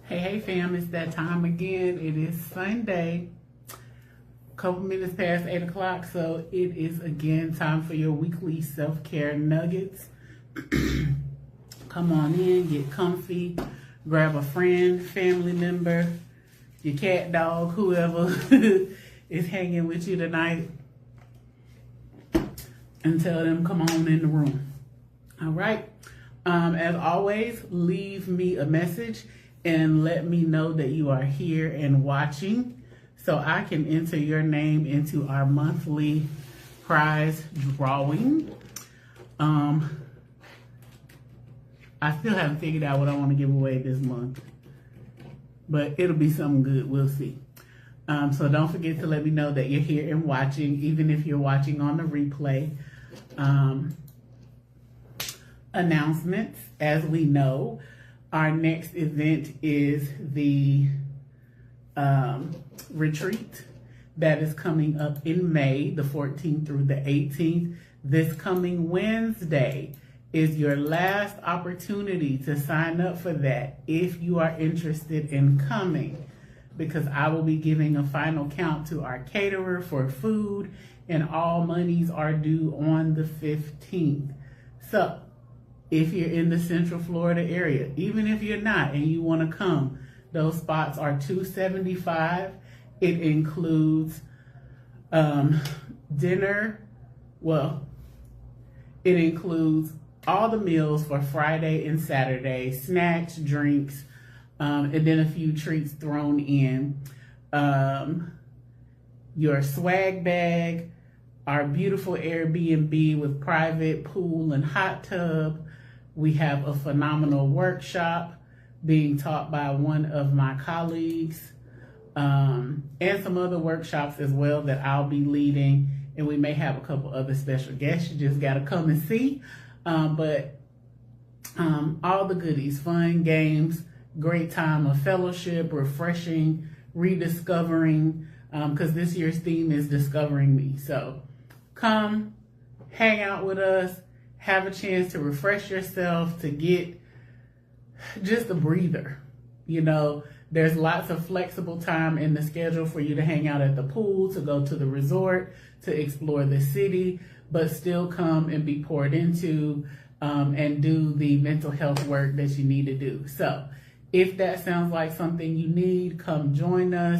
Hey fam, it's that time again. It is Sunday, couple minutes past 8 o'clock, so it is again time for your weekly self-care nuggets. Come on in, get comfy, grab a friend, family member, your cat, dog, whoever is hanging with you tonight, and tell them come on in the room. All right. As always, leave me a message and let me know that you are here and watching so I can enter your name into our monthly prize drawing. I still haven't figured out what I want to give away this month, but it'll be something good. We'll see. So don't forget to let me know that you're here and watching, even if you're watching on the replay. Announcements, as we know, our next event is the retreat that is coming up in May, the 14th through the 18th. This coming Wednesday is your last opportunity to sign up for that if you are interested in coming, because I will be giving a final count to our caterer for food, and all monies are due on the 15th. So if you're in the Central Florida area, even if you're not and you want to come, those spots are $275. It includes dinner. Well, it includes all the meals for Friday and Saturday, snacks, drinks, and then a few treats thrown in. Your swag bag, our beautiful Airbnb with private pool and hot tub. We have a phenomenal workshop being taught by one of my colleagues, and some other workshops as well that I'll be leading. And we may have a couple other special guests. You just got to come and see. But all the goodies, fun, games, great time of fellowship, refreshing, rediscovering, because this year's theme is Discovering Me. So come, hang out with us, have a chance to refresh yourself, to get just a breather. You know, there's lots of flexible time in the schedule for you to hang out at the pool, to go to the resort, to explore the city, but still come and be poured into and do the mental health work that you need to do. So if that sounds like something you need, come join us.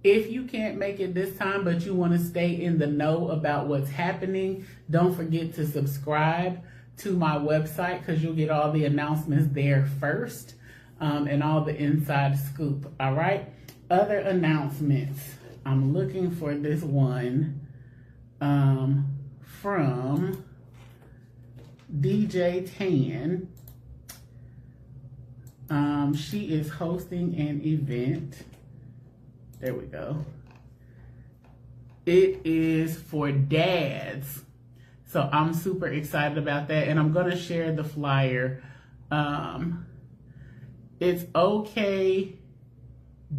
If you can't make it this time, but you want to stay in the know about what's happening, don't forget to subscribe to my website, because you'll get all the announcements there first, and all the inside scoop. All right. Other announcements. I'm looking for this one from DJ Tan. She is hosting an event. There we go. It is for dads. So I'm super excited about that. And I'm going to share the flyer. It's Okay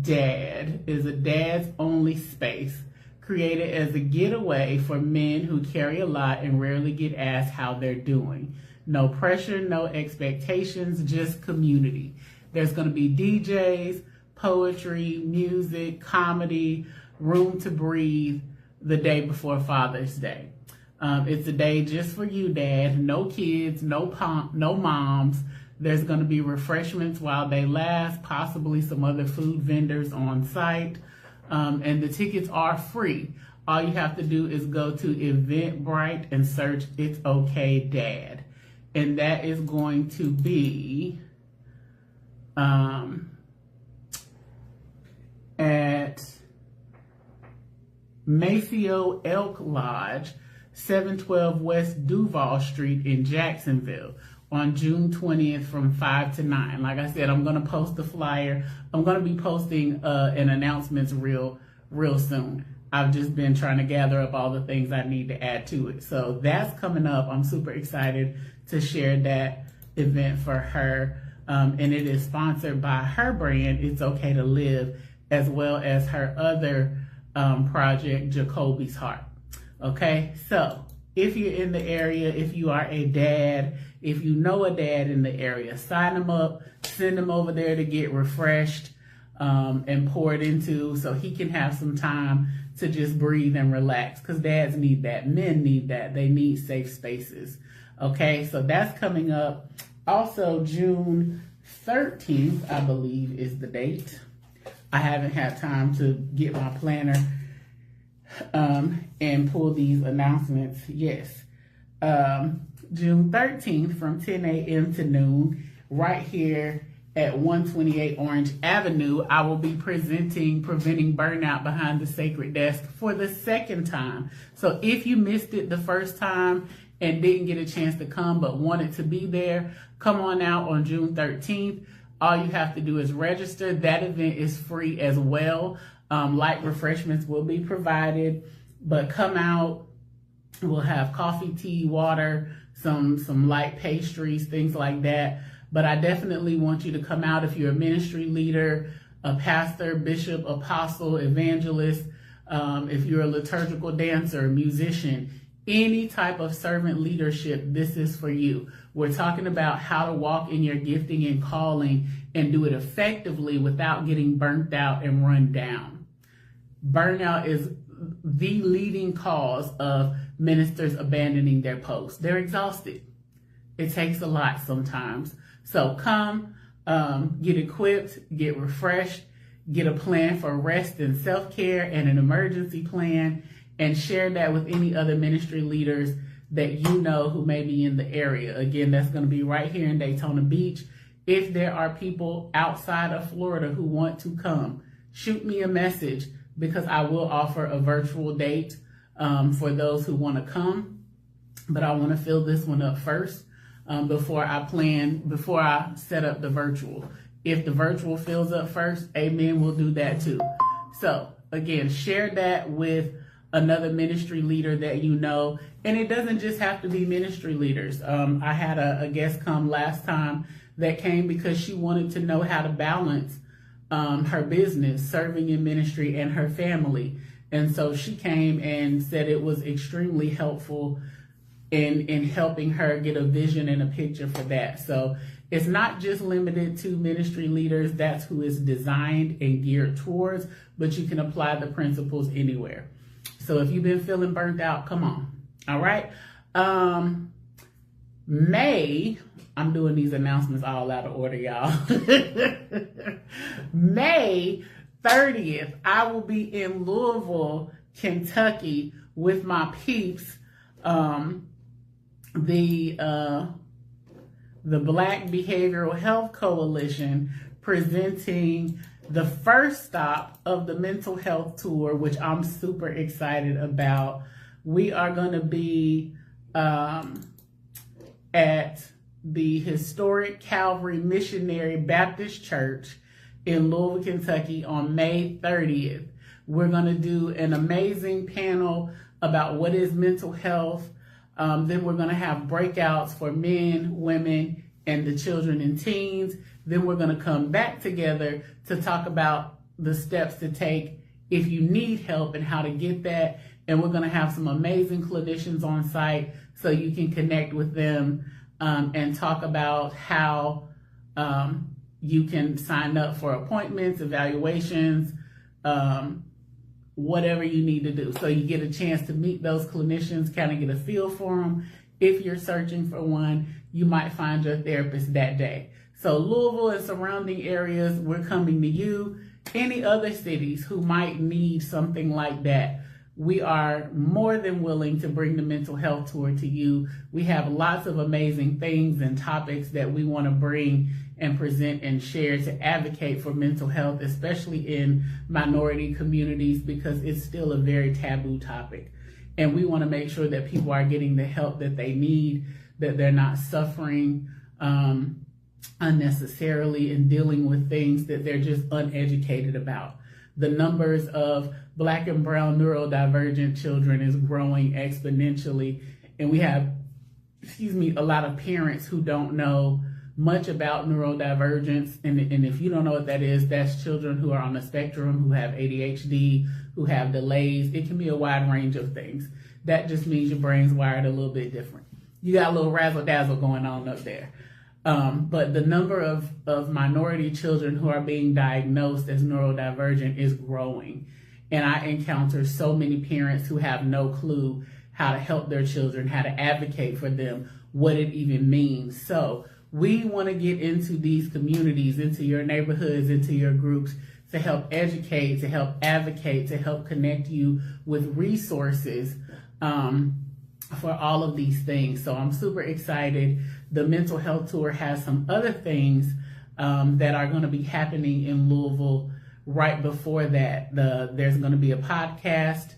Dad is a dads only space created as a getaway for men who carry a lot and rarely get asked how they're doing. No pressure, no expectations, just community. There's going to be DJs, poetry, music, comedy, room to breathe the day before Father's Day. It's a day just for you, Dad. No kids, no moms. There's going to be refreshments while they last, possibly some other food vendors on site. And the tickets are free. All you have to do is go to Eventbrite and search It's Okay Dad. And that is going to be at Maceo Elk Lodge, 712 West Duval Street in Jacksonville on June 20th from 5 to 9. Like I said, I'm going to post the flyer. I'm going to be posting an announcements real soon. I've just been trying to gather up all the things I need to add to it. So that's coming up. I'm super excited to share that event for her. And it is sponsored by her brand, It's Okay to Live, as well as her other project, Jacoby's Heart. Okay, so if you're in the area, if you are a dad, if you know a dad in the area, sign them up, send them over there to get refreshed and poured into so he can have some time to just breathe and relax, because dads need that. Men need that. They need safe spaces. Okay, so that's coming up. Also, June 13th, I believe, is the date. I haven't had time to get my planner and pull these announcements. Yes. June 13th from 10 a.m. to noon, right here at 128 Orange Avenue, I will be presenting Preventing Burnout Behind the Sacred Desk for the second time. So if you missed it the first time and didn't get a chance to come but wanted to be there, come on out on June 13th. All you have to do is register. That event is free as well. Light refreshments will be provided, but come out. We'll have coffee, tea, water, some light pastries, things like that. But I definitely want you to come out if you're a ministry leader, a pastor, bishop, apostle, evangelist, if you're a liturgical dancer, musician, any type of servant leadership, this is for you. We're talking about how to walk in your gifting and calling and do it effectively without getting burnt out and run down. Burnout is the leading cause of ministers abandoning their posts. They're exhausted. It takes a lot sometimes. So come, get equipped, get refreshed, get a plan for rest and self-care and an emergency plan, and share that with any other ministry leaders that you know who may be in the area. Again, that's going to be right here in Daytona Beach. If there are people outside of Florida who want to come, shoot me a message, because I will offer a virtual date for those who want to come. But I want to fill this one up first before I set up the virtual. If the virtual fills up first, amen, we'll do that too. So again, share that with another ministry leader that you know. And it doesn't just have to be ministry leaders. I had a guest come last time that came because she wanted to know how to balance her business, serving in ministry, and her family. And so she came and said it was extremely helpful in helping her get a vision and a picture for that. So it's not just limited to ministry leaders. That's who it's designed and geared towards, but you can apply the principles anywhere. So if you've been feeling burnt out, come on. All right. May, I'm doing these announcements all out of order, y'all. May 30th, I will be in Louisville, Kentucky with my peeps, the Black Behavioral Health Coalition, presenting the first stop of the mental health tour, which I'm super excited about. We are going to be at the historic Calvary Missionary Baptist Church in Louisville, Kentucky on May 30th. We're going to do an amazing panel about what is mental health. Then we're going to have breakouts for men, women, and the children and teens. Then we're going to come back together to talk about the steps to take if you need help and how to get that. And we're going to have some amazing clinicians on site so you can connect with them and talk about how you can sign up for appointments, evaluations, whatever you need to do. So you get a chance to meet those clinicians, kind of get a feel for them. If you're searching for one, you might find your therapist that day. So Louisville and surrounding areas, we're coming to you. Any other cities who might need something like that, we are more than willing to bring the mental health tour to you. We have lots of amazing things and topics that we want to bring and present and share to advocate for mental health, especially in minority communities, because it's still a very taboo topic. And we want to make sure that people are getting the help that they need, that they're not suffering unnecessarily and dealing with things that they're just uneducated about. The numbers of Black and brown neurodivergent children is growing exponentially. And we have, a lot of parents who don't know much about neurodivergence. And if you don't know what that is, that's children who are on the spectrum, who have ADHD, who have delays. It can be a wide range of things. That just means your brain's wired a little bit different. You got a little razzle dazzle going on up there. But the number of minority children who are being diagnosed as neurodivergent is growing. And I encounter so many parents who have no clue how to help their children, how to advocate for them, what it even means. So we want to get into these communities, into your neighborhoods, into your groups, to help educate, to help advocate, to help connect you with resources for all of these things. So I'm super excited. The mental health tour has some other things that are going to be happening in Louisville right before that. There's going to be a podcast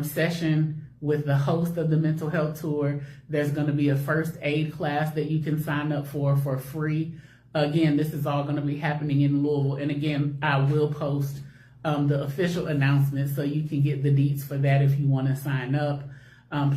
session with the host of the mental health tour. There's going to be a first aid class that you can sign up for free. Again, this is all going to be happening in Louisville. And again, I will post the official announcement so you can get the deets for that if you want to sign up.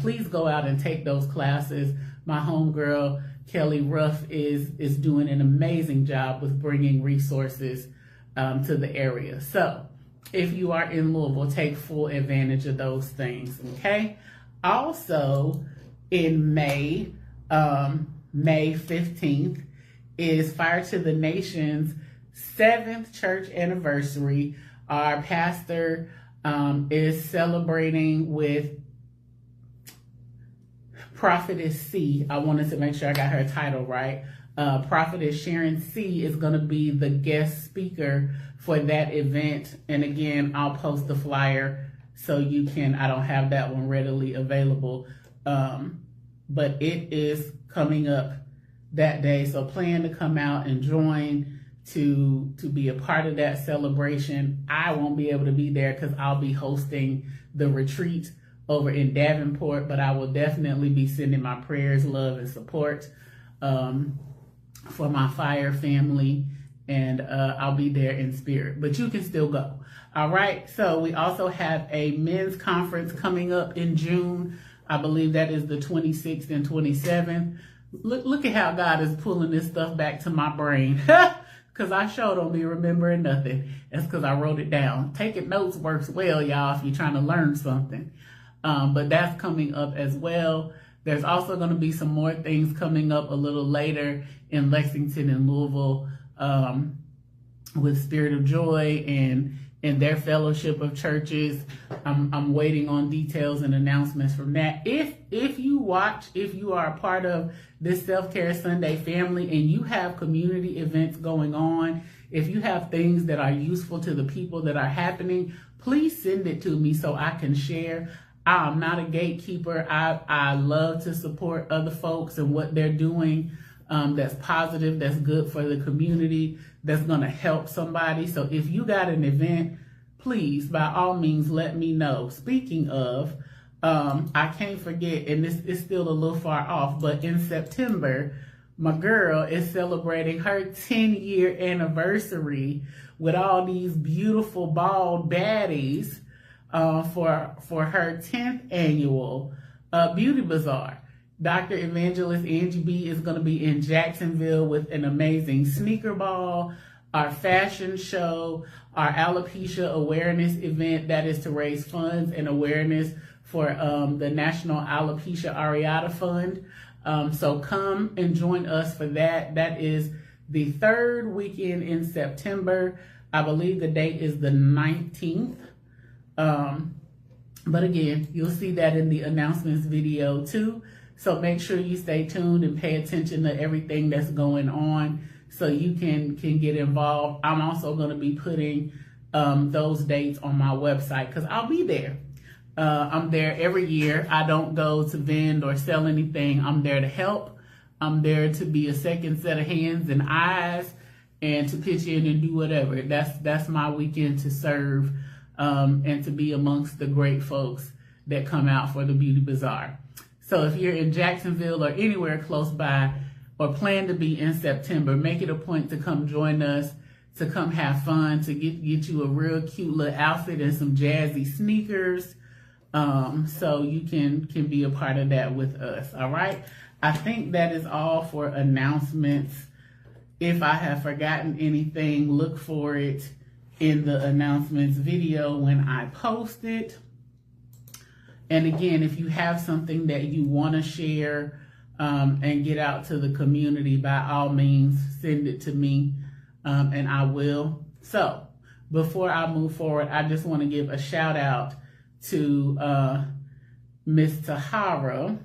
Please go out and take those classes. My homegirl, Kelly Ruff, is doing an amazing job with bringing resources to the area. So if you are in Louisville, take full advantage of those things, okay? Also, in May 15th, is Fire to the Nation's 7th church anniversary. Our pastor is celebrating with Prophetess C. I wanted to make sure I got her title right. Prophetess Sharon C. is going to be the guest speaker for that event. And again, I'll post the flyer so you can, I don't have that one readily available. But it is coming up that day. So plan to come out and join to be a part of that celebration. I won't be able to be there because I'll be hosting the retreat over in Davenport, but I will definitely be sending my prayers, love, and support for my Fire family, and I'll be there in spirit, but you can still go. All right, so we also have a men's conference coming up in June. I believe that is the 26th and 27th. Look at how God is pulling this stuff back to my brain. Because I sure don't be remembering nothing. That's because I wrote it down. Taking notes works well, y'all, if you're trying to learn something. But that's coming up as well. There's also going to be some more things coming up a little later in Lexington and Louisville with Spirit of Joy and their fellowship of churches. I'm waiting on details and announcements from that. If you are a part of this Self-Care Sunday family and you have community events going on, if you have things that are useful to the people that are happening, please send it to me so I can share. I'm not a gatekeeper. I love to support other folks and what they're doing that's positive, that's good for the community, that's going to help somebody. So if you got an event, please, by all means, let me know. Speaking of, I can't forget, and this is still a little far off, but in September, my girl is celebrating her 10-year anniversary with all these beautiful bald baddies for her 10th annual Beauty Bazaar. Dr. Evangelist Angie B is going to be in Jacksonville with an amazing sneaker ball, our fashion show, our alopecia awareness event that is to raise funds and awareness for the National Alopecia Areata Fund. So come and join us for that. That is the third weekend in September. I believe the date is the 19th. But again, you'll see that in the announcements video too. So make sure you stay tuned and pay attention to everything that's going on so you can get involved. I'm also going to be putting those dates on my website because I'll be there. I'm there every year. I don't go to vend or sell anything. I'm there to help. I'm there to be a second set of hands and eyes and to pitch in and do whatever. That's my weekend to serve and to be amongst the great folks that come out for the Beauty Bazaar. So if you're in Jacksonville or anywhere close by or plan to be in September, make it a point to come join us, to come have fun, to get you a real cute little outfit and some jazzy sneakers. So you can be a part of that with us. All right. I think that is all for announcements. If I have forgotten anything, look for it in the announcements video when I post it. And again, if you have something that you want to share and get out to the community, by all means, send it to me and I will. So before I move forward, I just want to give a shout out to Miss Tahara,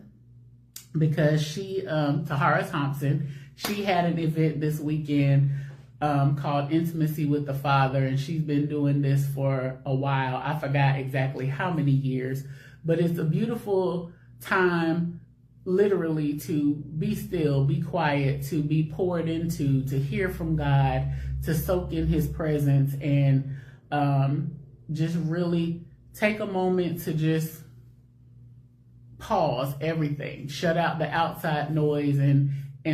because she, Tahara Thompson, she had an event this weekend called Intimacy with the Father, and she's been doing this for a while. I forgot exactly how many years, but it's a beautiful time, literally, to be still, be quiet, to be poured into, to hear from God, to soak in his presence, and just really take a moment to just pause everything, shut out the outside noise, and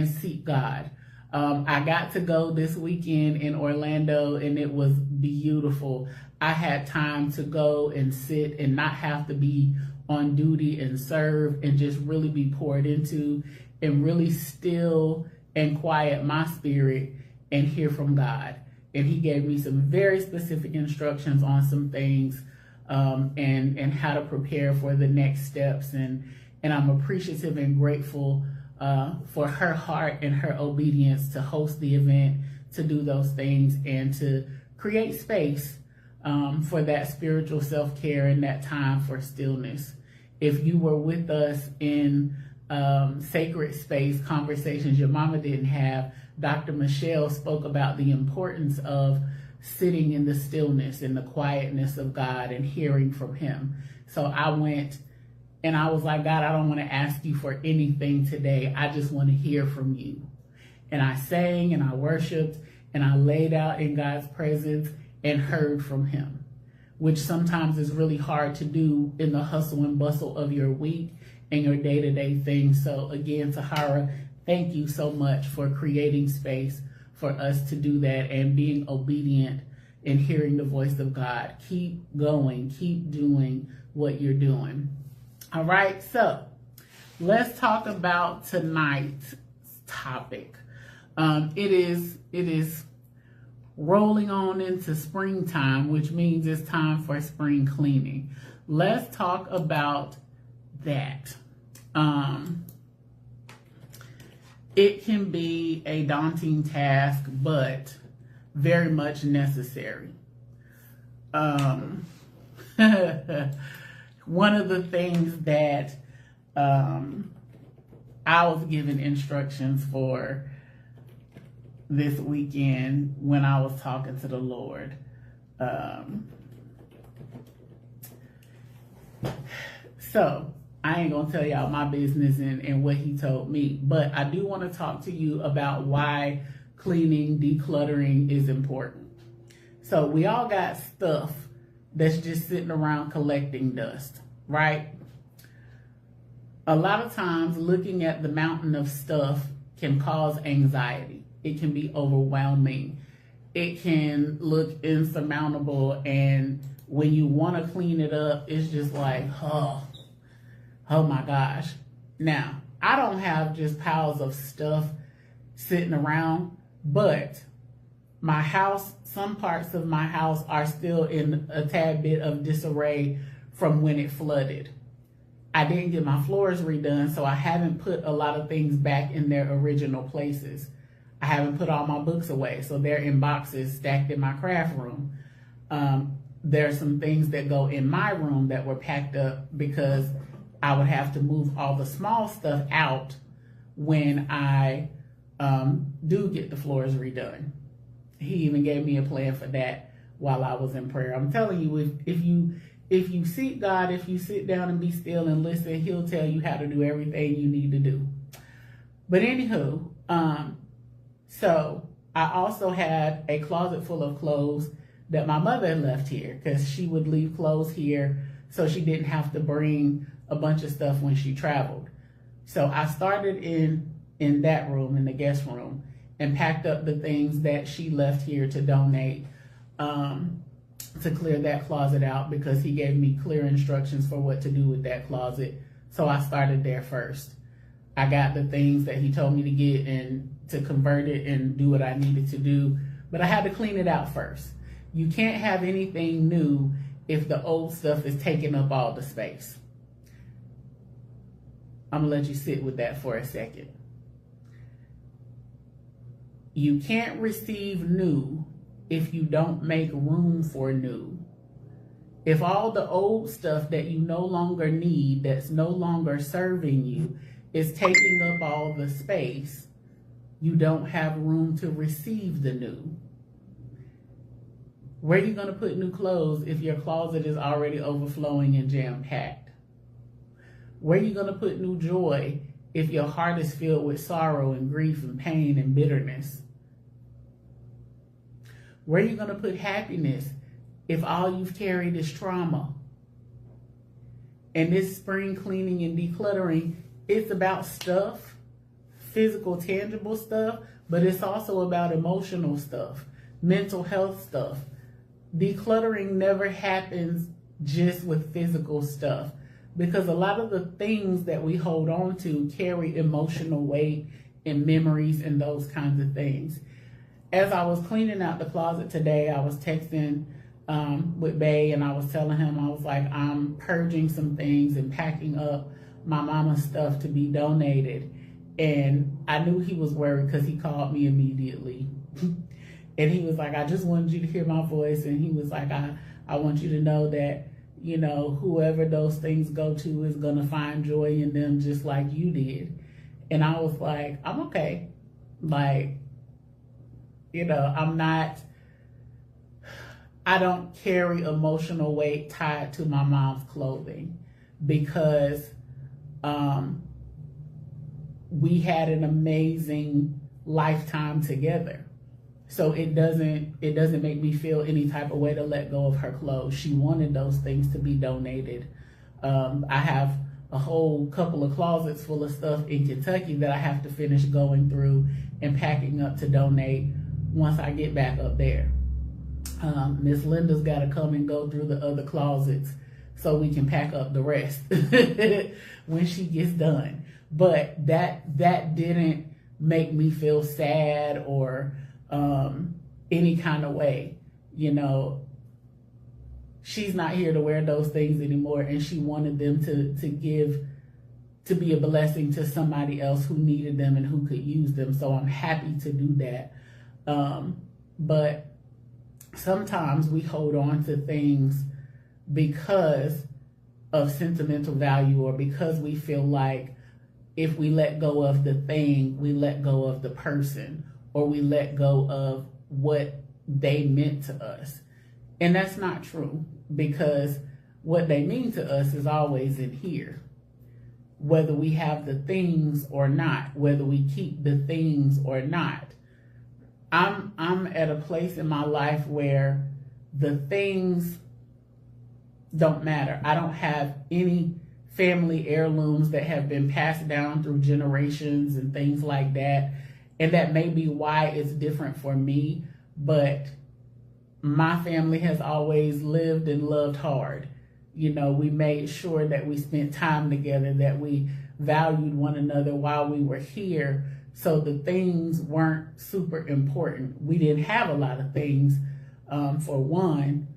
seek God. I got to go this weekend in Orlando, and it was beautiful. I had time to go and sit and not have to be on duty and serve, and just really be poured into and really still and quiet my spirit and hear from God. And he gave me some very specific instructions on some things and how to prepare for the next steps. And I'm appreciative and grateful for her heart and her obedience to host the event, to do those things, and to create space for that spiritual self-care and that time for stillness. If you were with us in Sacred Space Conversations Your Mama Didn't Have, Dr. Michelle spoke about the importance of sitting in the stillness and the quietness of God and hearing from him. So I went and I was like, God, I don't want to ask you for anything today. I just want to hear from you. And I sang and I worshiped and I laid out in God's presence and heard from him, which sometimes is really hard to do in the hustle and bustle of your week and your day-to-day things. So again, Tahara, thank you so much for creating space for us to do that and being obedient and hearing the voice of God. Keep going, keep doing what you're doing. All right, so let's talk about tonight's topic. It is rolling on into springtime, which means it's time for spring cleaning. Let's talk about that. It can be a daunting task, but very much necessary. One of the things that I was given instructions for this weekend when I was talking to the Lord. So I ain't gonna tell y'all my business and what he told me, but I do want to talk to you about why cleaning, decluttering is important. So we all got stuff that's just sitting around collecting dust, right? A lot of times looking at the mountain of stuff can cause anxiety. It can be overwhelming. It can look insurmountable, and when you want to clean it up, it's just like, oh my gosh. Now, I don't have just piles of stuff sitting around, but my house, some parts of my house are still in a tad bit of disarray from when it flooded. I didn't get my floors redone, so I haven't put a lot of things back in their original places. I haven't put all my books away, so they're in boxes stacked in my craft room. There are some things that go in my room that were packed up because I would have to move all the small stuff out when I do get the floors redone. He even gave me a plan for that while I was in prayer. I'm telling you, if you seek God, if you sit down and be still and listen, he'll tell you how to do everything you need to do. But anywho, so I also had a closet full of clothes that my mother left here because she would leave clothes here so she didn't have to bring a bunch of stuff when she traveled. So I started in that room, in the guest room, and packed up the things that she left here to donate, to clear that closet out because he gave me clear instructions for what to do with that closet. So I started there first. I got the things that he told me to get and to convert it and do what I needed to do. But I had to clean it out first. You can't have anything new if the old stuff is taking up all the space. I'm gonna let you sit with that for a second. You can't receive new if you don't make room for new. If all the old stuff that you no longer need, that's no longer serving you, is taking up all the space, you don't have room to receive the new. Where are you going to put new clothes if your closet is already overflowing and jam-packed? Where are you going to put new joy if your heart is filled with sorrow and grief and pain and bitterness? Where are you going to put happiness if all you've carried is trauma? And this spring cleaning and decluttering, it's about stuff, physical, tangible stuff, but it's also about emotional stuff, mental health stuff. Decluttering never happens just with physical stuff, because a lot of the things that we hold on to carry emotional weight and memories and those kinds of things. As I was cleaning out the closet today, I was texting with Bay, and I was telling him, I was like, I'm purging some things and packing up my mama's stuff to be donated. And I knew he was worried because he called me immediately. And he was like, I just wanted you to hear my voice. And he was like, I want you to know that, you know, whoever those things go to is going to find joy in them just like you did. And I was like, I'm okay. Like, you know, I don't carry emotional weight tied to my mom's clothing, because we had an amazing lifetime together. So it doesn't make me feel any type of way to let go of her clothes. She wanted those things to be donated. I have a whole couple of closets full of stuff in Kentucky that I have to finish going through and packing up to donate once I get back up there. Miss Linda's got to come and go through the other closets so we can pack up the rest when she gets done. But that didn't make me feel sad or any kind of way. You know, she's not here to wear those things anymore, and she wanted them to be a blessing to somebody else who needed them and who could use them. So I'm happy to do that. But sometimes we hold on to things because of sentimental value, or because we feel like if we let go of the thing, we let go of the person, or we let go of what they meant to us. And that's not true, because what they mean to us is always in here. Whether we have the things or not, whether we keep the things or not. I'm at a place in my life where the things don't matter. I don't have any family heirlooms that have been passed down through generations and things like that. And that may be why it's different for me, but my family has always lived and loved hard. You know, we made sure that we spent time together, that we valued one another while we were here. So the things weren't super important. We didn't have a lot of things, for one,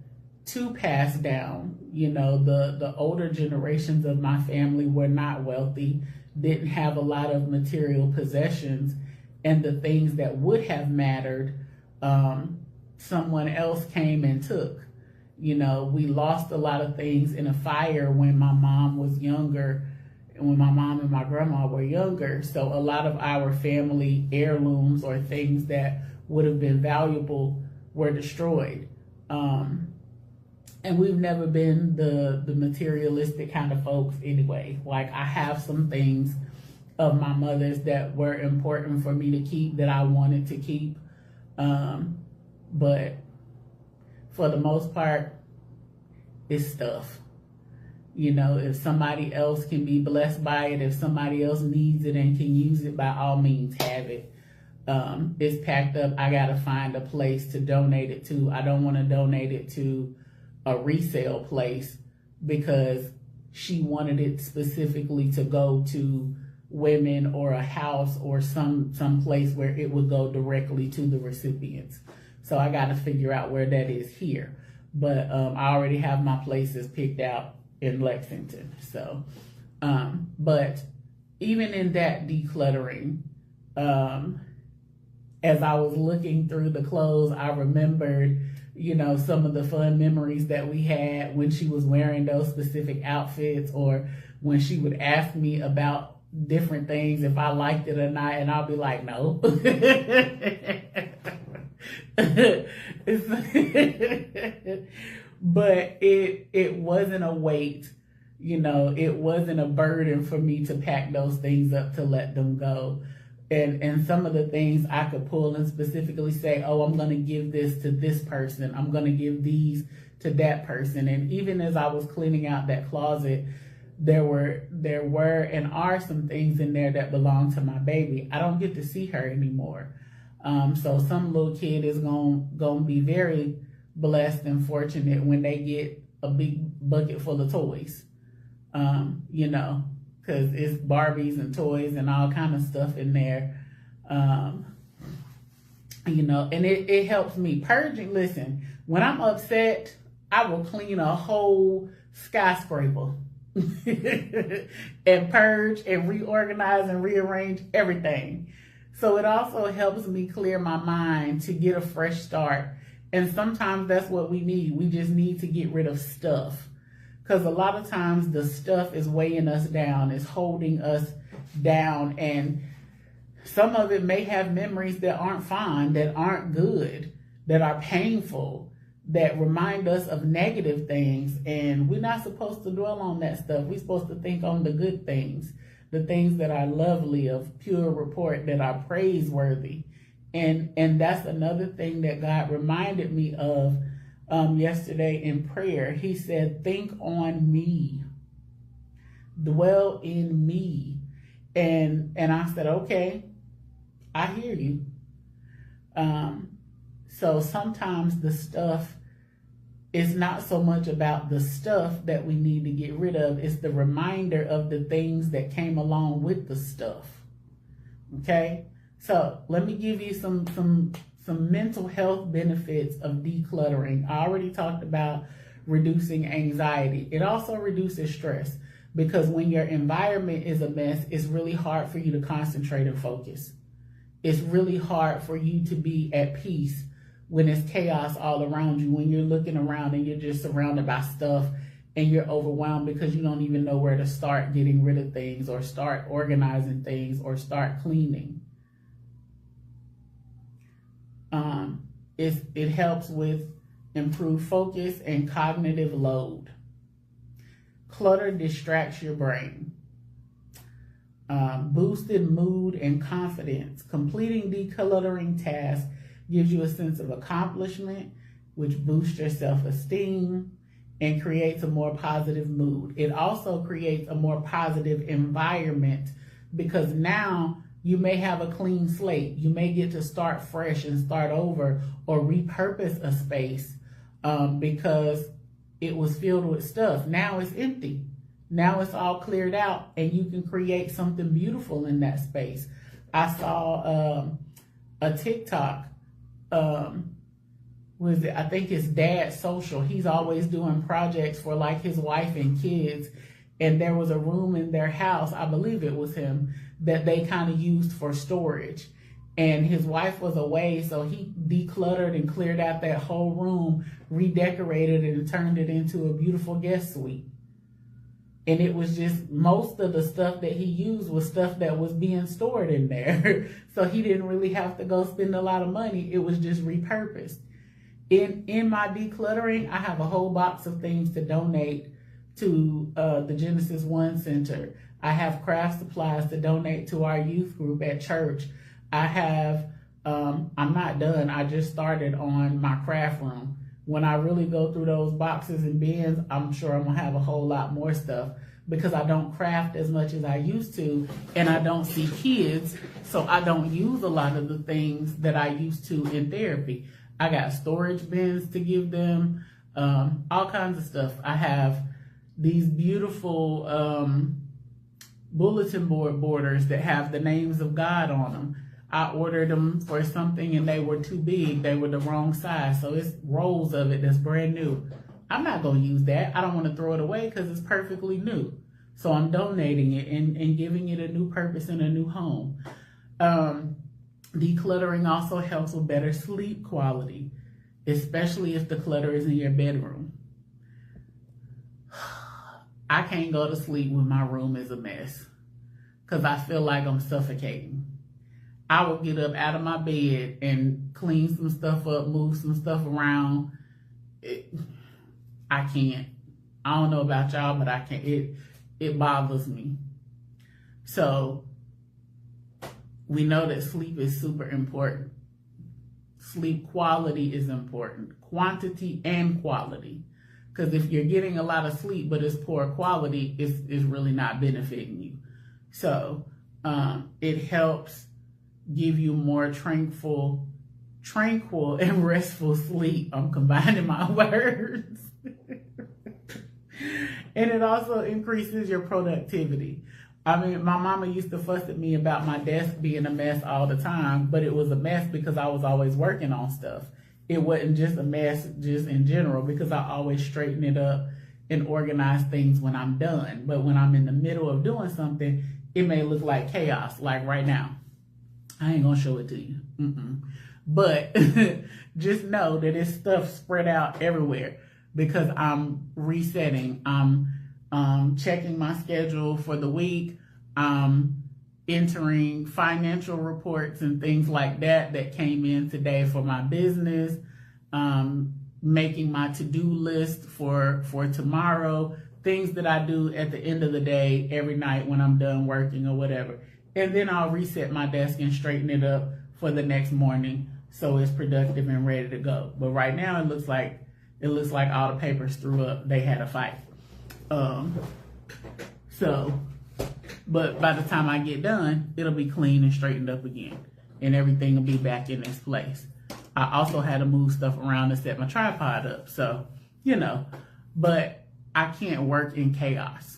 to pass down. You know, the older generations of my family were not wealthy, didn't have a lot of material possessions, and the things that would have mattered, someone else came and took. You know, we lost a lot of things in a fire when my mom was younger, and when my mom and my grandma were younger. So a lot of our family heirlooms or things that would have been valuable were destroyed. And we've never been the materialistic kind of folks anyway. Like, I have some things of my mother's that were important for me to keep, that I wanted to keep. But for the most part, it's stuff. You know, if somebody else can be blessed by it, if somebody else needs it and can use it, by all means, have it. It's packed up. I got to find a place to donate it to. I don't want to donate it to a resale place because she wanted it specifically to go to women or a house or some place where it would go directly to the recipients. So I got to figure out where that is here. But I already have my places picked out in Lexington. So, but even in that decluttering, as I was looking through the clothes, I remembered, you know, some of the fun memories that we had when she was wearing those specific outfits, or when she would ask me about different things, if I liked it or not, and I'll be like, no. But it wasn't a weight, you know, it wasn't a burden for me to pack those things up to let them go. And some of the things I could pull and specifically say, oh, I'm going to give this to this person. I'm going to give these to that person. And even as I was cleaning out that closet, there were and are some things in there that belong to my baby. I don't get to see her anymore. So some little kid is gonna be very blessed and fortunate when they get a big bucket full of toys. You know, because it's Barbies and toys and all kind of stuff in there. You know, and it helps me purging. Listen, when I'm upset, I will clean a whole skyscraper and purge and reorganize and rearrange everything. So it also helps me clear my mind to get a fresh start. And sometimes that's what we need. We just need to get rid of stuff. Because a lot of times the stuff is weighing us down, is holding us down. And some of it may have memories that aren't fun, that aren't good, that are painful, that remind us of negative things. And we're not supposed to dwell on that stuff. We're supposed to think on the good things, the things that are lovely, of pure report, that are praiseworthy. And that's another thing that God reminded me of yesterday in prayer. He said, think on me, dwell in me. And I said, okay, I hear you. So sometimes the stuff is not so much about the stuff that we need to get rid of. It's the reminder of the things that came along with the stuff. Okay? So let me give you some mental health benefits of decluttering. I already talked about reducing anxiety. It also reduces stress, because when your environment is a mess, it's really hard for you to concentrate and focus. It's really hard for you to be at peace when it's chaos all around you, when you're looking around and you're just surrounded by stuff and you're overwhelmed because you don't even know where to start getting rid of things, or start organizing things, or start cleaning. It helps with improved focus and cognitive load. Clutter distracts your brain. Boosted mood and confidence. Completing decluttering tasks gives you a sense of accomplishment, which boosts your self-esteem and creates a more positive mood. It also creates a more positive environment, because now you may have a clean slate. You may get to start fresh and start over, or repurpose a space because it was filled with stuff. Now it's empty. Now it's all cleared out, and you can create something beautiful in that space. I saw a TikTok. I think it's Dad Social. He's always doing projects for like his wife and kids. And there was a room in their house, I believe it was him, that they kind of used for storage. And his wife was away, so he decluttered and cleared out that whole room, redecorated it, and turned it into a beautiful guest suite. And it was just, most of the stuff that he used was stuff that was being stored in there. So he didn't really have to go spend a lot of money. It was just repurposed. In my decluttering, I have a whole box of things to donate to the Genesis One Center. I have craft supplies to donate to our youth group at church. I have, I'm not done. I just started on my craft room. When I really go through those boxes and bins, I'm sure I'm going to have a whole lot more stuff, because I don't craft as much as I used to, and I don't see kids, so I don't use a lot of the things that I used to in therapy. I got storage bins to give them, all kinds of stuff. I have these beautiful bulletin board borders that have the names of God on them. I ordered them for something and they were too big. They were the wrong size. So it's rolls of it that's brand new. I'm not going to use that. I don't want to throw it away because it's perfectly new. So I'm donating it and giving it a new purpose and a new home. Decluttering also helps with better sleep quality, especially if the clutter is in your bedroom. I can't go to sleep when my room is a mess because I feel like I'm suffocating. I will get up out of my bed and clean some stuff up, move some stuff around. I can't. I don't know about y'all, but I can't. It bothers me. So we know that sleep is super important. Sleep quality is important. Quantity and quality. Because if you're getting a lot of sleep, but it's poor quality, it's really not benefiting you. So it helps give you more tranquil and restful sleep. I'm combining my words. And it also increases your productivity. I mean, my mama used to fuss at me about my desk being a mess all the time, but it was a mess because I was always working on stuff. It wasn't just a mess just in general because I always straighten it up and organize things when I'm done. But when I'm in the middle of doing something, it may look like chaos, like right now. I ain't gonna show it to you. But just know that it's stuff spread out everywhere because I'm resetting. I'm checking my schedule for the week. I'm entering financial reports and things like that came in today for my business. Making my to-do list for tomorrow. Things that I do at the end of the day, every night when I'm done working or whatever. And then I'll reset my desk and straighten it up for the next morning so it's productive and ready to go. But right now it looks like all the papers threw up. They had a fight. But by the time I get done, it'll be clean and straightened up again. And everything will be back in its place. I also had to move stuff around and set my tripod up. So, but I can't work in chaos.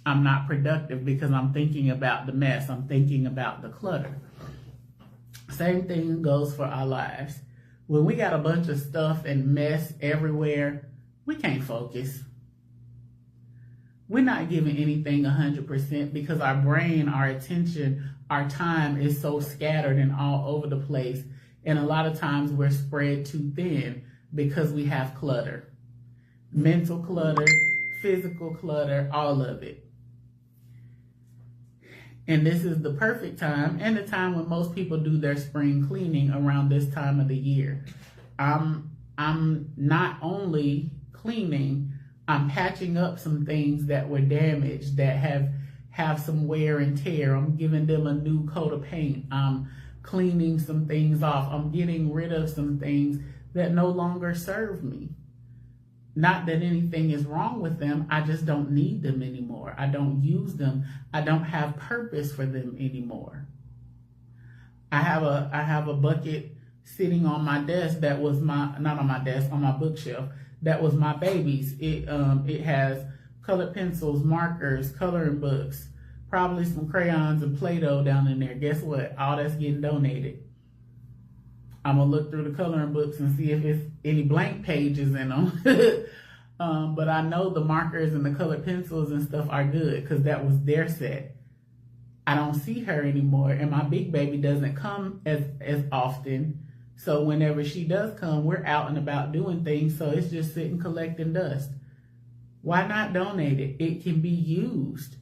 I'm not productive because I'm thinking about the mess. I'm thinking about the clutter. Same thing goes for our lives. When we got a bunch of stuff and mess everywhere, we can't focus. We're not giving anything 100% because our brain, our attention, our time is so scattered and all over the place. And a lot of times we're spread too thin because we have clutter. Mental clutter, physical clutter, all of it. And this is the perfect time and the time when most people do their spring cleaning around this time of the year. I'm not only cleaning, I'm patching up some things that were damaged, that have some wear and tear. I'm giving them a new coat of paint. I'm cleaning some things off. I'm getting rid of some things that no longer serve me. Not that anything is wrong with them. I just don't need them anymore. I don't use them. I don't have purpose for them anymore. I have a bucket sitting on my desk that was not on my desk, on my bookshelf. That was my baby's. It has colored pencils, markers, coloring books, probably some crayons and Play-Doh down in there. Guess what? All that's getting donated. I'm going to look through the coloring books and see if it's any blank pages in them. But I know the markers and the colored pencils and stuff are good because that was their set. I don't see her anymore, and my big baby doesn't come as often. So whenever she does come, we're out and about doing things, so it's just sitting collecting dust. Why not donate it? It can be used.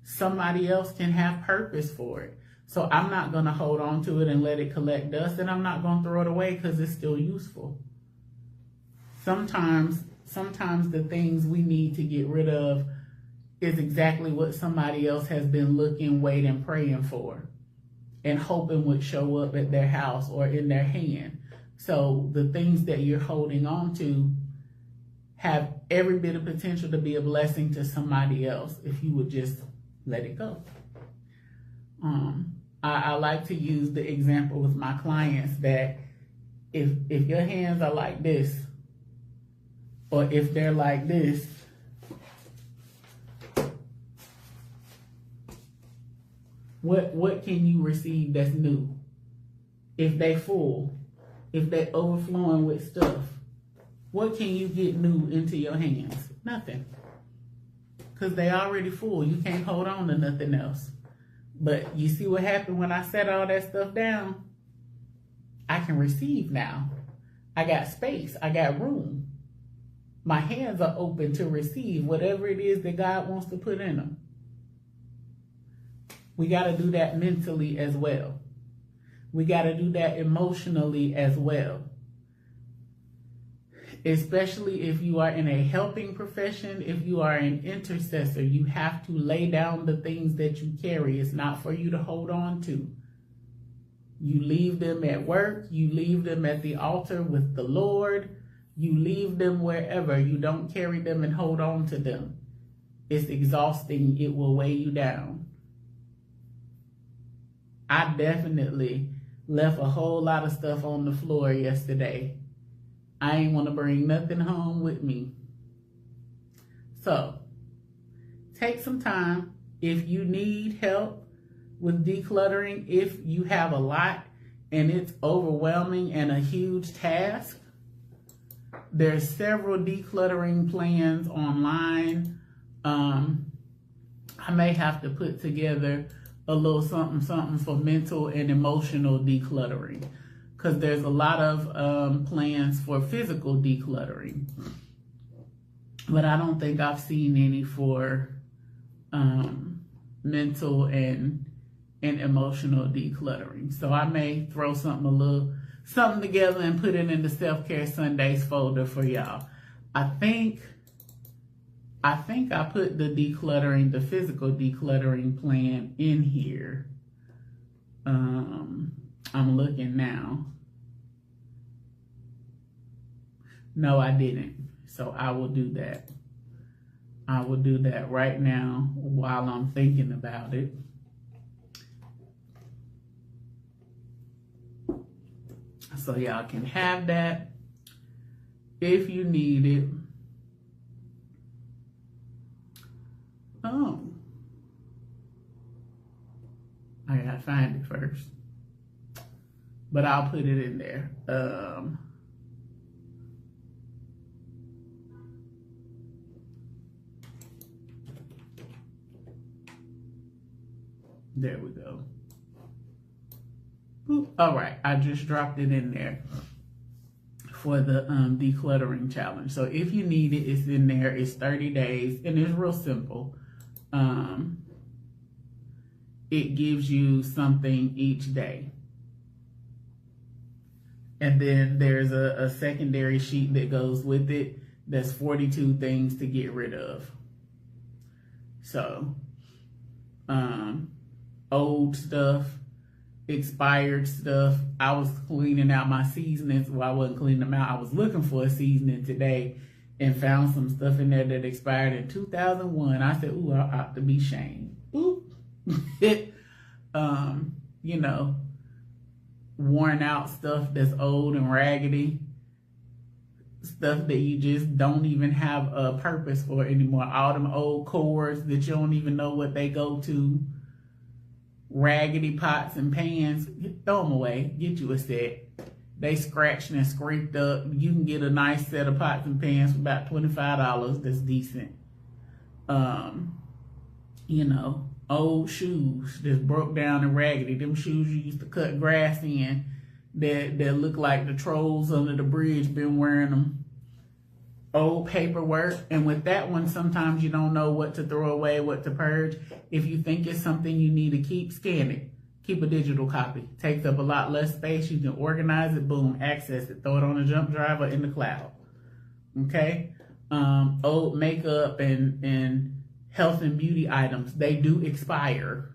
Somebody else can have purpose for it. So I'm not going to hold on to it and let it collect dust, and I'm not going to throw it away because it's still useful. Sometimes the things we need to get rid of is exactly what somebody else has been looking, waiting, praying for, and hoping would show up at their house or in their hand. So the things that you're holding on to have every bit of potential to be a blessing to somebody else if you would just let it go. I like to use the example with my clients that if your hands are like this, or if they're like this, What can you receive that's new? If they full, if they overflowing with stuff, what can you get new into your hands? Nothing. Because they already full. You can't hold on to nothing else. But you see what happened when I set all that stuff down? I can receive now. I got space. I got room. My hands are open to receive whatever it is that God wants to put in them. We got to do that mentally as well. We got to do that emotionally as well. Especially if you are in a helping profession, if you are an intercessor, you have to lay down the things that you carry. It's not for you to hold on to. You leave them at work. You leave them at the altar with the Lord. You leave them wherever. You don't carry them and hold on to them. It's exhausting. It will weigh you down. I definitely left a whole lot of stuff on the floor yesterday. I ain't want to bring nothing home with me. So, take some time. If you need help with decluttering, if you have a lot and it's overwhelming and a huge task, there's several decluttering plans online. I may have to put together a little something for mental and emotional decluttering, because there's a lot of plans for physical decluttering, but I don't think I've seen any for mental and emotional decluttering. So I may throw something together and put it in the Self-Care Sundays folder for y'all. I think I put the physical decluttering plan in here. I'm looking now. No, I didn't. So I will do that. I will do that right now while I'm thinking about it. So y'all can have that if you need it. Oh, I gotta find it first, but I'll put it in there. There we go. Ooh, all right, I just dropped it in there for the decluttering challenge. So if you need it, it's in there. It's 30 days and it's real simple. It gives you something each day. And then there's a secondary sheet that goes with it. That's 42 things to get rid of. So, old stuff, expired stuff. I was cleaning out my seasonings. Well, I wasn't cleaning them out. I was looking for a seasoning today and found some stuff in there that expired in 2001. I said, ooh, I ought to be shamed. Ooh. You know, worn out stuff that's old and raggedy. Stuff that you just don't even have a purpose for anymore. All them old cords that you don't even know what they go to. Raggedy pots and pans. Throw them away. Get you a set. They scratched and scraped up. You can get a nice set of pots and pans for about $25. That's decent. You know, old shoes that's broke down and raggedy. Them shoes you used to cut grass in that look like the trolls under the bridge been wearing them. Old paperwork. And with that one, sometimes you don't know what to throw away, what to purge. If you think it's something you need to keep, scan it. Keep a digital copy. Takes up a lot less space. You can organize it, boom, access it. Throw it on a jump drive or in the cloud. Okay? Old makeup and health and beauty items, they do expire.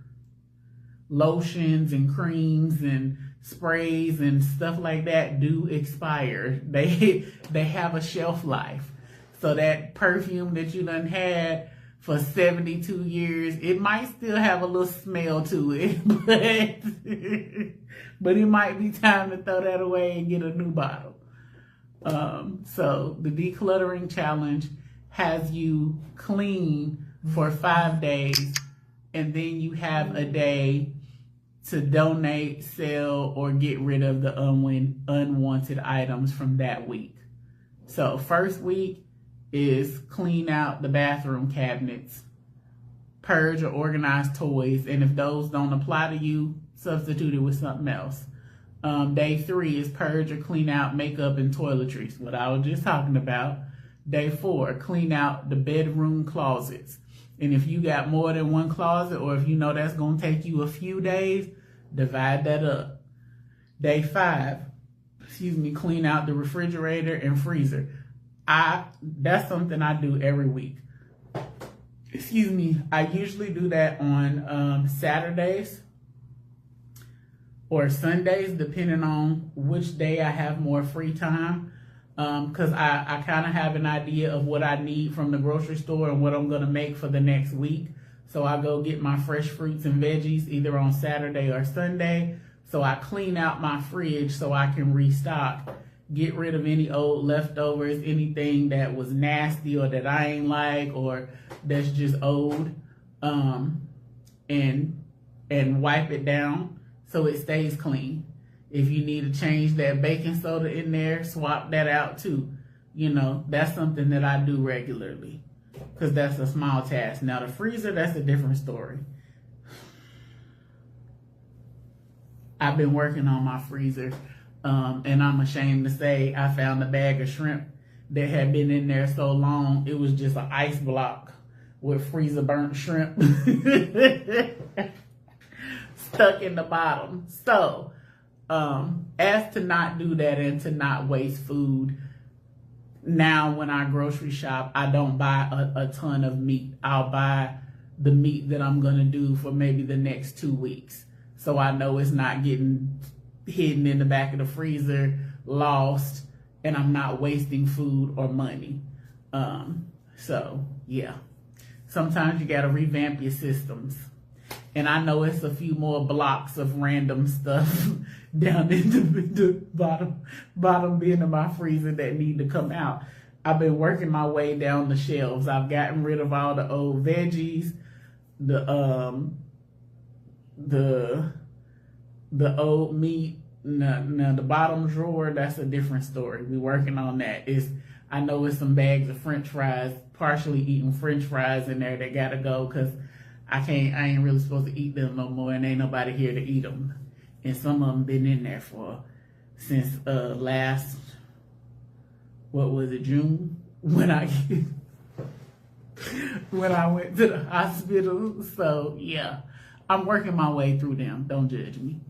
Lotions and creams and sprays and stuff like that do expire. They have a shelf life. So that perfume that you done had for 72 years, it might still have a little smell to it, but it might be time to throw that away and get a new bottle. So the decluttering challenge has you clean for 5 days, and then you have a day to donate, sell, or get rid of the unwanted items from that week. So first week is clean out the bathroom cabinets, purge or organize toys, and if those don't apply to you, substitute it with something else. Day 3 is purge or clean out makeup and toiletries, what I was just talking about. Day 4, clean out the bedroom closets. And if you got more than one closet, or if you know that's going to take you a few days, divide that up. Day 5, clean out the refrigerator and freezer. That's something I do every week. I usually do that on Saturdays or Sundays, depending on which day I have more free time. Because I kind of have an idea of what I need from the grocery store and what I'm going to make for the next week. So I go get my fresh fruits and veggies either on Saturday or Sunday. So I clean out my fridge so I can restock, get rid of any old leftovers, anything that was nasty or that I ain't like or that's just old, and wipe it down so it stays clean. If you need to change that baking soda in there, swap that out too. That's something that I do regularly because that's a small task. Now the freezer, that's a different story. I've been working on my freezer, and I'm ashamed to say I found a bag of shrimp that had been in there so long, it was just an ice block with freezer burnt shrimp stuck in the bottom. So, as to not do that and to not waste food, now when I grocery shop, I don't buy a ton of meat. I'll buy the meat that I'm going to do for maybe the next 2 weeks. So I know it's not getting hidden in the back of the freezer, lost, and I'm not wasting food or money. So, yeah. Sometimes you got to revamp your systems. And I know it's a few more blocks of random stuff down in the bottom bin of my freezer that need to come out. I've been working my way down the shelves. I've gotten rid of all the old veggies, the old meat. Now the bottom drawer, that's a different story. We're working on that. I know it's some bags of French fries, partially eating French fries in there that gotta go because I ain't really supposed to eat them no more, and ain't nobody here to eat them. And some of them been in there since last, June, when I went to the hospital. So yeah, I'm working my way through them. Don't judge me,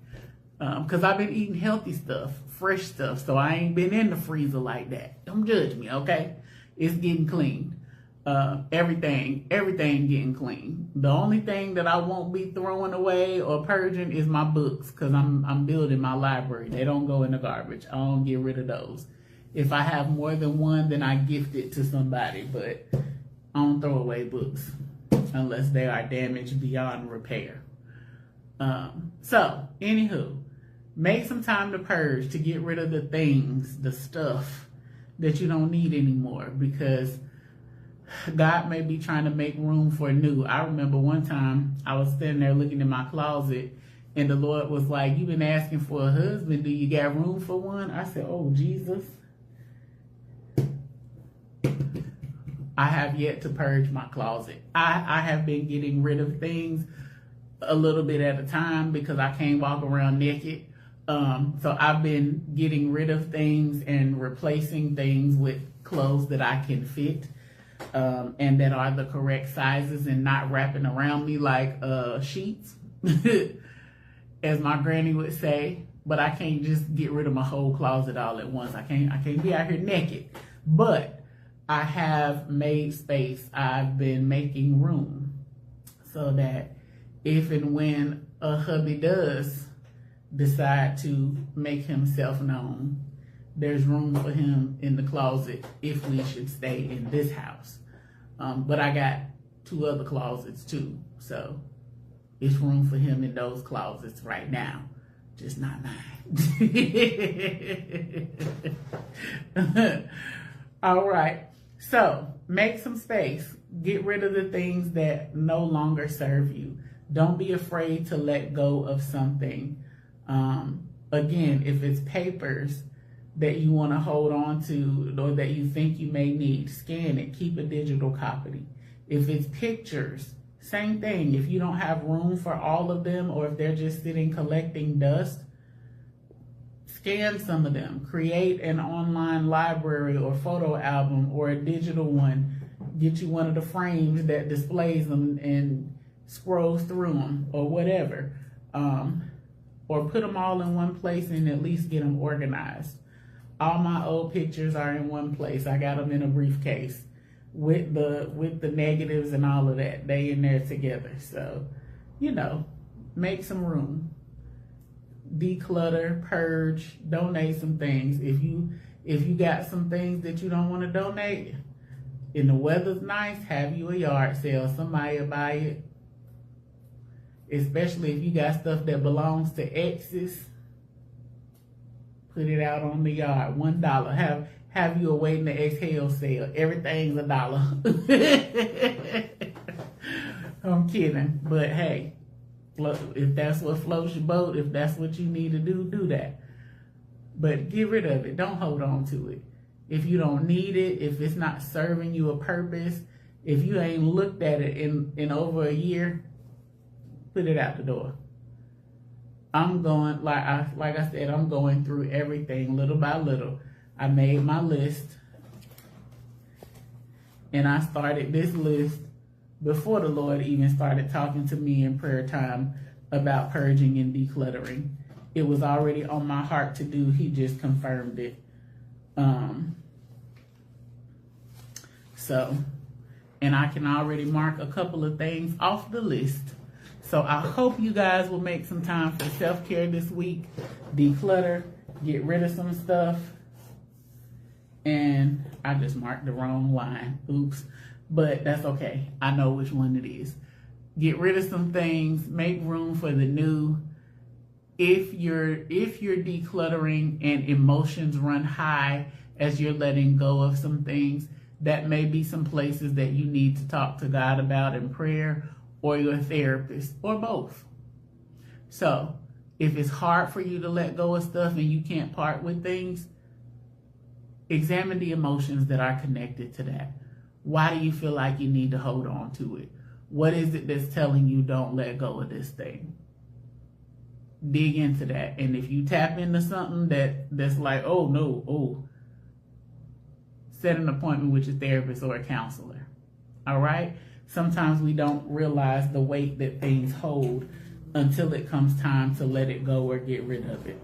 because I've been eating healthy stuff, fresh stuff. So I ain't been in the freezer like that. Don't judge me, okay? It's getting clean. Everything getting clean. The only thing that I won't be throwing away or purging is my books, because I'm building my library. They don't go in the garbage. I don't get rid of those. If I have more than one, then I gift it to somebody, but I don't throw away books unless they are damaged beyond repair. So anywho, make some time to purge, to get rid of the things, the stuff that you don't need anymore, because God may be trying to make room for new. I remember one time I was sitting there looking in my closet, and the Lord was like, "You've been asking for a husband. Do you got room for one?" I said, "Oh, Jesus." I have yet to purge my closet. I have been getting rid of things a little bit at a time because I can't walk around naked. So I've been getting rid of things and replacing things with clothes that I can fit. And that are the correct sizes and not wrapping around me like sheets, as my granny would say. But I can't just get rid of my whole closet all at once. I can't be out here naked. But I have made space. I've been making room so that if and when a hubby does decide to make himself known, there's room for him in the closet if we should stay in this house. But I got 2 other closets too, so it's room for him in those closets right now, just not mine. All right, so make some space. Get rid of the things that no longer serve you. Don't be afraid to let go of something. Again, if it's papers that you want to hold on to or that you think you may need, scan it, keep a digital copy. If it's pictures, same thing. If you don't have room for all of them, or if they're just sitting collecting dust, scan some of them. Create an online library or photo album or a digital one. Get you one of the frames that displays them and scrolls through them or whatever. Or put them all in one place and at least get them organized. All my old pictures are in one place. I got them in a briefcase with the negatives and all of that. They in there together. So, make some room. Declutter, purge, donate some things. If you got some things that you don't want to donate, and the weather's nice, have you a yard sale. Somebody will buy it. Especially if you got stuff that belongs to exes. Put it out on the yard. $1. Have you a waiting to exhale sale. Everything's $1. I'm kidding. But hey, if that's what floats your boat, if that's what you need to do, do that. But get rid of it. Don't hold on to it. If you don't need it, if it's not serving you a purpose, if you ain't looked at it in over a year, put it out the door. I'm going, like I said, I'm going through everything little by little. I made my list, and I started this list before the Lord even started talking to me in prayer time about purging and decluttering. It was already on my heart to do. He just confirmed it. And I can already mark a couple of things off the list. So I hope you guys will make some time for self-care this week. Declutter, get rid of some stuff. And I just marked the wrong line. Oops. But that's okay. I know which one it is. Get rid of some things. Make room for the new. If you're decluttering and emotions run high as you're letting go of some things, that may be some places that you need to talk to God about in prayer, or your therapist, or both. So if it's hard for you to let go of stuff and you can't part with things, examine the emotions that are connected to that. Why do you feel like you need to hold on to it? What is it that's telling you don't let go of this thing? Dig into that. And if you tap into something that's like, oh no, set an appointment with your therapist or a counselor. All right? Sometimes we don't realize the weight that things hold until it comes time to let it go or get rid of it.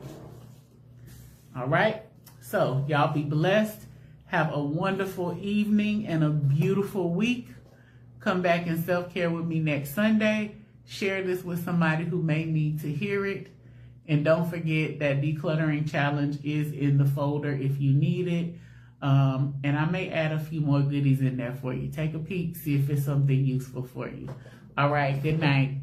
All right? So y'all be blessed. Have a wonderful evening and a beautiful week. Come back and self-care with me next Sunday. Share this with somebody who may need to hear it. And don't forget that decluttering challenge is in the folder if you need it. And I may add a few more goodies in there for you. Take a peek, see if it's something useful for you. All right, good night.